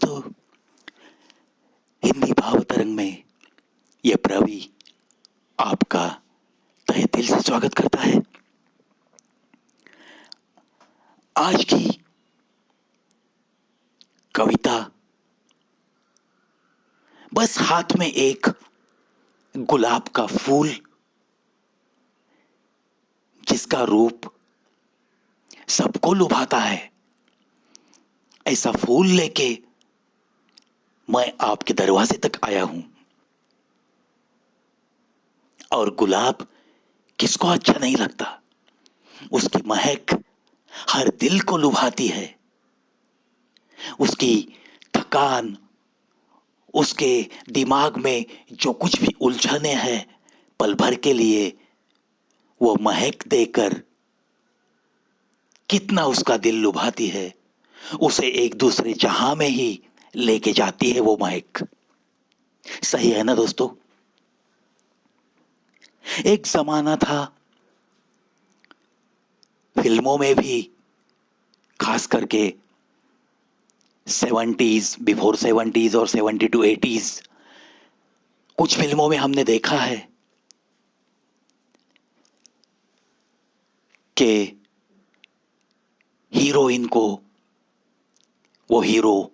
दोस्तों, हिंदी भाव तरंग में यह प्रवी आपका तहे दिल से स्वागत करता है। आज की कविता बस हाथ में एक गुलाब का फूल, जिसका रूप सबको लुभाता है, ऐसा फूल लेके मैं आपके दरवाजे तक आया हूं। और गुलाब किसको अच्छा नहीं लगता, उसकी महक हर दिल को लुभाती है। उसकी थकान, उसके दिमाग में जो कुछ भी उलझने हैं, पल भर के लिए वो महक देकर कितना उसका दिल लुभाती है। उसे एक दूसरे जहां में ही लेके जाती है वो महक। सही है ना दोस्तों? एक जमाना था, फिल्मों में भी, खास करके 70s, बिफोर 70s और 70 टू 80s, कुछ फिल्मों में हमने देखा है कि हीरोइन को वो हीरो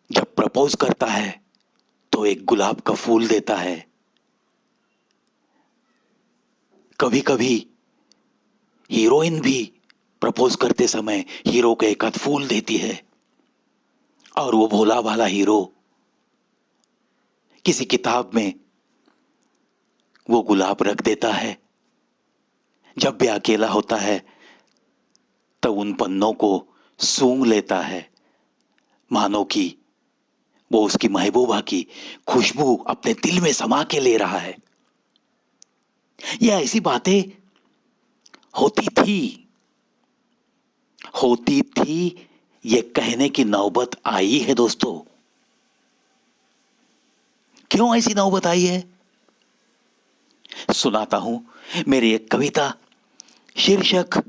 जब प्रपोज करता है तो एक गुलाब का फूल देता है। कभी कभी हीरोइन भी प्रपोज करते समय हीरो को एक आध फूल देती है, और वो भोला भाला हीरो किसी किताब में वो गुलाब रख देता है। जब भी अकेला होता है तब उन पन्नों को सूंघ लेता है, मानो कि वो उसकी महबूबा की खुशबू अपने दिल में समा के ले रहा है। ये ऐसी बातें होती थी ये कहने की नौबत आई है दोस्तों। क्यों ऐसी नौबत आई है, सुनाता हूं मेरी एक कविता। शीर्षक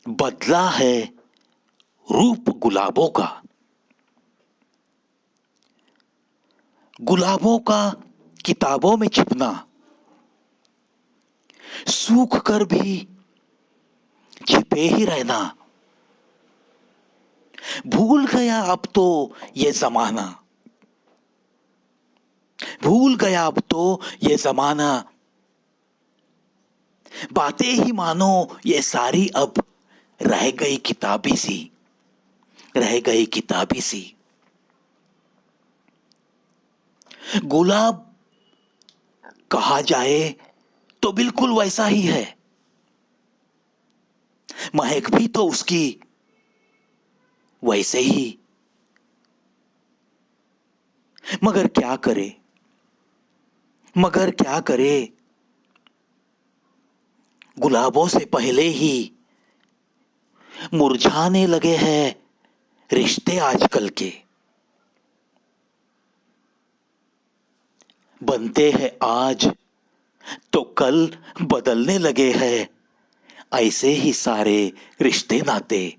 बदला है रूप गुलाबों का। गुलाबों का किताबों में छिपना, सूख कर भी छिपे ही रहना। भूल गया अब तो ये जमाना, भूल गया अब तो ये जमाना। बातें ही मानो ये सारी अब रह गई किताबी सी, रह गई किताबी सी। गुलाब कहा जाए तो बिल्कुल वैसा ही है, महक भी तो उसकी वैसे ही। मगर क्या करे, मगर क्या करे, गुलाबों से पहले ही मुरझाने लगे हैं रिश्ते आजकल के। बनते हैं आज तो कल बदलने लगे हैं, ऐसे ही सारे रिश्ते नाते।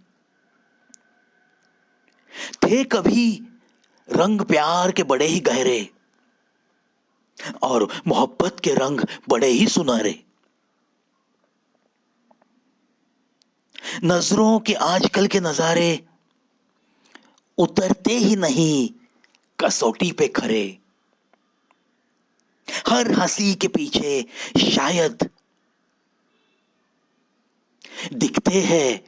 थे कभी रंग प्यार के बड़े ही गहरे, और मोहब्बत के रंग बड़े ही सुनहरे। नजरों के आजकल के नजारे उतरते ही नहीं कसौटी पे खरे। हर हंसी के पीछे शायद दिखते हैं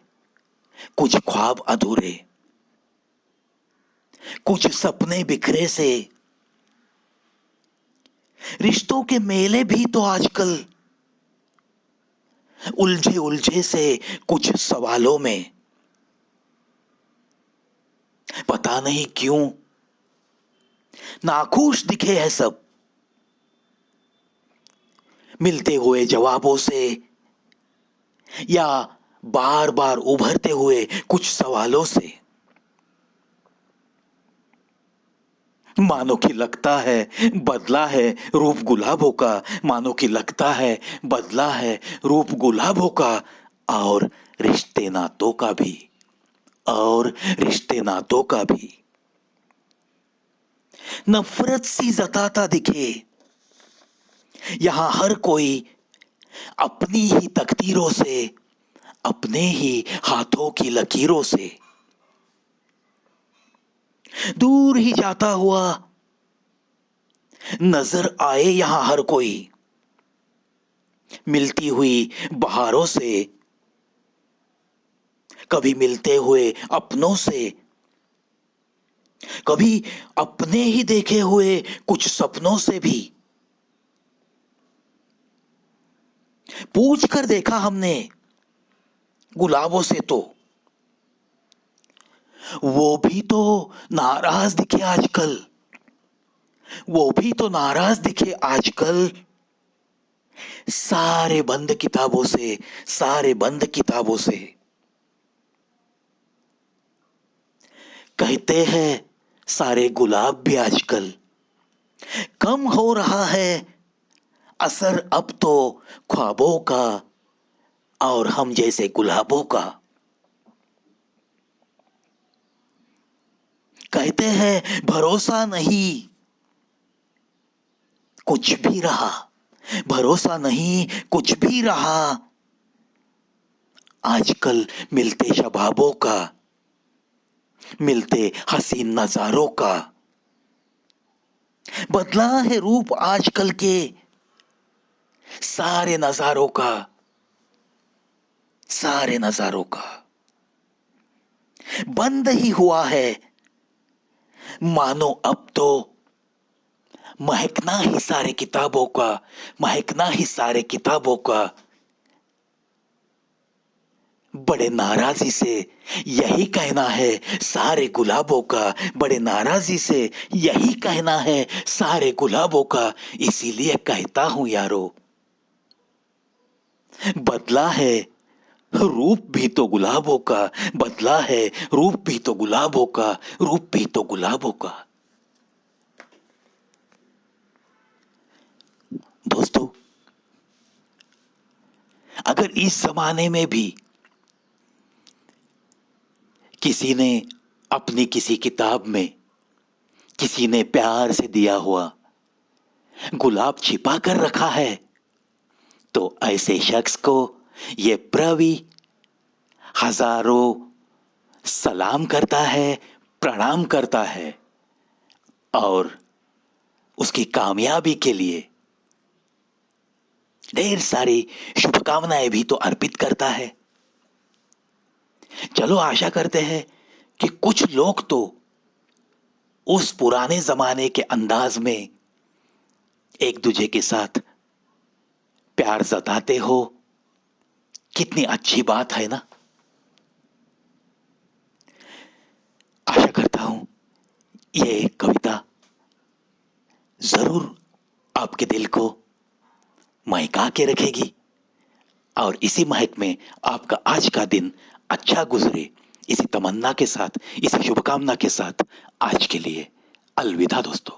कुछ ख्वाब अधूरे, कुछ सपने बिखरे से। रिश्तों के मेले भी तो आजकल उलझे उलझे से कुछ सवालों में। पता नहीं क्यों नाखुश दिखे हैं सब, मिलते हुए जवाबों से या बार बार उभरते हुए कुछ सवालों से। मानो कि लगता है बदला है रूप गुलाबों का, मानो कि लगता है बदला है रूप गुलाबों का, और रिश्ते नातों का भी। और रिश्ते नातों का भी। नफरत सी जताता दिखे यहां हर कोई अपनी ही तकदीरों से, अपने ही हाथों की लकीरों से। दूर ही जाता हुआ नजर आए यहां हर कोई, मिलती हुई बहारों से, कभी मिलते हुए अपनों से, कभी अपने ही देखे हुए कुछ सपनों से भी। पूछ कर देखा हमने गुलाबों से तो वो भी तो नाराज दिखे आजकल, वो भी तो नाराज दिखे आजकल। सारे बंद किताबों से, सारे बंद किताबों से। कहते हैं सारे गुलाब भी आजकल कम हो रहा है असर अब तो ख्वाबों का और हम जैसे गुलाबों का। कहते हैं भरोसा नहीं कुछ भी रहा, भरोसा नहीं कुछ भी रहा आजकल। मिलते शबाबों का, मिलते हसीन नजारों का। बदला है रूप आजकल के सारे नजारों का, सारे नजारों का। बंद ही हुआ है मानो अब तो महकना ही सारे किताबों का, महकना ही सारे किताबों का। बड़े नाराजी से यही कहना है सारे गुलाबों का, बड़े नाराजी से यही कहना है सारे गुलाबों का। इसीलिए कहता हूं यारो, बदला है रूप भी तो गुलाबों का, बदला है रूप भी तो गुलाबों का, रूप भी तो गुलाबों का। दोस्तों, अगर इस जमाने में भी किसी ने अपनी किसी किताब में किसी ने प्यार से दिया हुआ गुलाब छिपा कर रखा है, तो ऐसे शख्स को ये प्रवी हजारों सलाम करता है, प्रणाम करता है और उसकी कामयाबी के लिए ढेर सारी शुभकामनाएं भी तो अर्पित करता है। चलो आशा करते हैं कि कुछ लोग तो उस पुराने जमाने के अंदाज में एक दूजे के साथ प्यार जताते हो। कितनी अच्छी बात है ना। आशा करता हूं ये कविता जरूर आपके दिल को महका के रखेगी और इसी महक में आपका आज का दिन अच्छा गुजरे, इसी तमन्ना के साथ, इसी शुभकामना के साथ आज के लिए अलविदा दोस्तों।